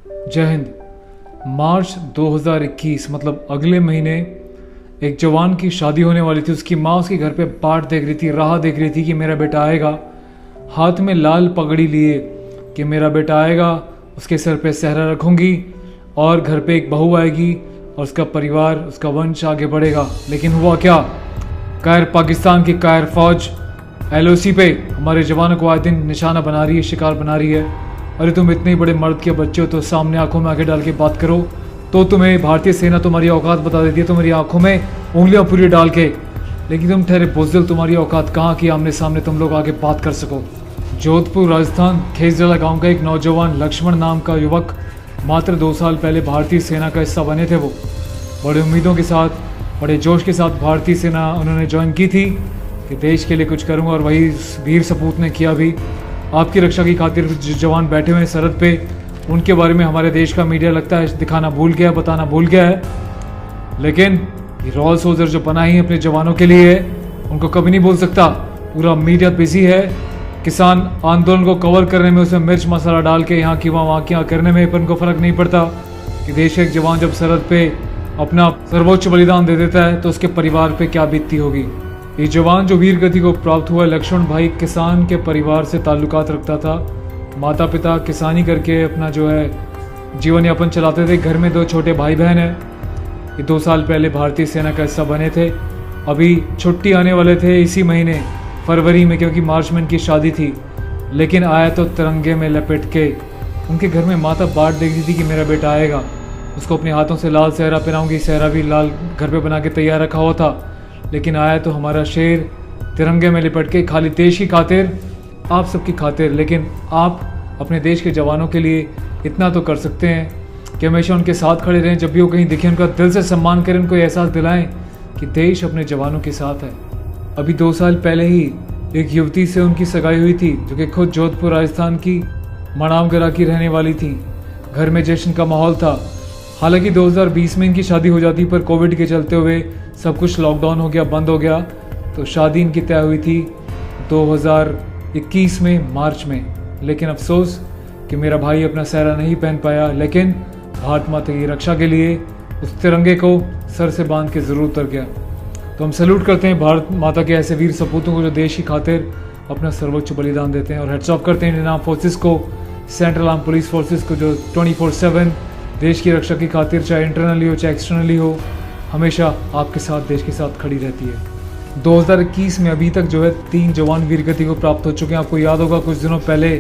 जय हिंद। मार्च 2021 मतलब अगले महीने एक जवान की शादी होने वाली थी। उसकी माँ उसके घर पे बाट देख रही थी, राह देख रही थी कि मेरा बेटा आएगा, हाथ में लाल पगड़ी लिए कि मेरा बेटा आएगा, उसके सर पे सहरा रखूंगी और घर पे एक बहू आएगी और उसका परिवार, उसका वंश आगे बढ़ेगा। लेकिन हुआ क्या? कायर पाकिस्तान की कायर फौज LOC पे हमारे जवानों को आए दिन निशाना बना रही है, शिकार बना रही है। अरे तुम इतने बड़े मर्द के बच्चे हो तो सामने आंखों में आगे डाल के बात करो, तो तुम्हें भारतीय सेना तुम्हारी औकात बता देती है, तुम्हारी आंखों में उंगलियां पूरी डाल के। लेकिन तुम ठहरे बुज़दिल, तुम्हारी औकात कहाँ की आमने सामने तुम लोग आगे बात कर सको। जोधपुर राजस्थान खेसजला गांव का एक नौजवान लक्ष्मण नाम का युवक मात्र 2 साल पहले भारतीय सेना का हिस्सा बने थे। वो बड़े उम्मीदों के साथ, बड़े जोश के साथ भारतीय सेना उन्होंने ज्वाइन की थी कि देश के लिए कुछ करूंगा, और वही वीर सपूत ने किया भी। आपकी रक्षा की खातिर जो जवान बैठे हुए हैं सरहद पे, उनके बारे में हमारे देश का मीडिया लगता है दिखाना भूल गया, बताना भूल गया है। लेकिन ये रॉयल सोल्जर जो बना ही अपने जवानों के लिए है, उनको कभी नहीं भूल सकता। पूरा मीडिया बिजी है किसान आंदोलन को कवर करने में, उसमें मिर्च मसाला डाल के यहाँ की वहाँ की करने में, पर उनको फर्क नहीं पड़ता कि देश का एक जवान जब सरहद पे अपना सर्वोच्च बलिदान दे देता है तो उसके परिवार पे क्या बीतती होगी। ये जवान जो वीर गति को प्राप्त हुआ, लक्ष्मण भाई किसान के परिवार से ताल्लुकात रखता था। माता पिता किसानी करके अपना जो है जीवन यापन चलाते थे। घर में 2 छोटे भाई बहन हैं। ये 2 साल पहले भारतीय सेना का हिस्सा बने थे। अभी छुट्टी आने वाले थे इसी महीने फरवरी में, क्योंकि मार्च में इनकी शादी थी। लेकिन आया तो तिरंगे में लपेट के। उनके घर में माता बाट देख रही थी कि मेरा बेटा आएगा, उसको अपने हाथों से लाल सहरा पहनाऊंगी। सहरा भी लाल घर पे बना के तैयार रखा हुआ था। लेकिन आया तो हमारा शेर तिरंगे में लिपट के, खाली देश की खातिर, आप सबकी खातिर। लेकिन आप अपने देश के जवानों के लिए इतना तो कर सकते हैं कि हमेशा उनके साथ खड़े रहें। जब भी वो कहीं दिखे उनका दिल से सम्मान करें, उनको एहसास दिलाएं कि देश अपने जवानों के साथ है। अभी 2 साल पहले ही एक युवती से उनकी सगाई हुई थी जो कि खुद जोधपुर राजस्थान की मणावगरा की रहने वाली थी। घर में जश्न का माहौल था। हालांकि 2020 में इनकी शादी हो जाती, पर कोविड के चलते हुए सब कुछ लॉकडाउन हो गया, बंद हो गया। तो शादी इनकी तय हुई थी 2021 में मार्च में। लेकिन अफसोस कि मेरा भाई अपना सहरा नहीं पहन पाया। लेकिन भारत माता की रक्षा के लिए उस तिरंगे को सर से बांध के ज़रूर उतर गया। तो हम सैल्यूट करते हैं भारत माता के ऐसे वीर सपूतों को जो देश की खातिर अपना सर्वोच्च बलिदान देते हैं। और हेड्स ऑफ करते हैं इंडियन आर्म फोर्सेस को, सेंट्रल आर्म पुलिस फोर्सेस को, जो 24/7 देश की रक्षा की खातिर, चाहे इंटरनली हो चाहे एक्सटर्नली हो, हमेशा आपके साथ, देश के साथ खड़ी रहती है। 2021 में अभी तक जो है 3 जवान वीरगति को प्राप्त हो चुके हैं। आपको याद होगा कुछ दिनों पहले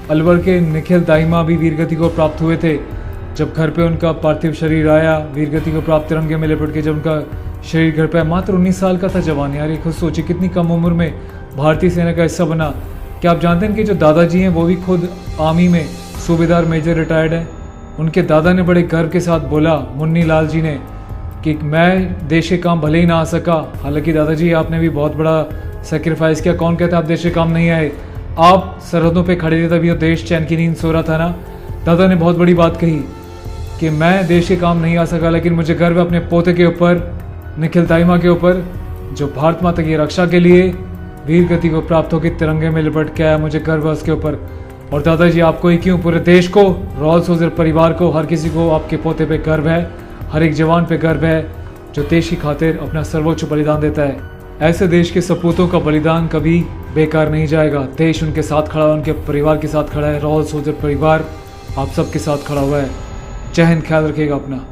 अलवर के निखिल दाहिमा भी वीरगति को प्राप्त हुए थे। जब घर पे उनका पार्थिव शरीर आया, वीरगति को प्राप्त तिरंगे में लिपट के जब उनका शरीर घर पे आया, मात्र 19 साल का था जवान। यार ये खुद सोचिए कितनी कम उम्र में भारतीय सेना का हिस्सा बना। क्या आप जानते हैं कि जो दादाजी हैं वो भी खुद आर्मी में सूबेदार मेजर रिटायर्ड है। उनके दादा ने बड़े गर्व के साथ बोला, मुन्नी लाल जी ने, कि मैं देश के काम भले ही ना आ सका। हालांकि दादाजी आपने भी बहुत बड़ा सेक्रीफाइस किया। कौन कहता आप देश के काम नहीं आए? आप सरहदों पे खड़े थे तभी वो देश चैन की नींद सो रहा था ना। दादा ने बहुत बड़ी बात कही कि मैं देश के काम नहीं आ सका, लेकिन मुझे गर्व है अपने पोते के ऊपर, निखिल दाइमा के ऊपर, जो भारत माता की रक्षा के लिए वीर गति को प्राप्त होकर तिरंगे में लिपट के आया। मुझे गर्व है उसके ऊपर। और दादाजी आपको ही क्यों, पूरे देश को, रॉयल सोल्जर परिवार को, हर किसी को आपके पोते पे गर्व है। हर एक जवान पे गर्व है जो देश की खातिर अपना सर्वोच्च बलिदान देता है। ऐसे देश के सपूतों का बलिदान कभी बेकार नहीं जाएगा। देश उनके साथ खड़ा है, उनके परिवार के साथ खड़ा है। रॉयल सोल्जर परिवार आप सबके साथ खड़ा हुआ है। जय हिंद। ख्याल रखिएगा अपना।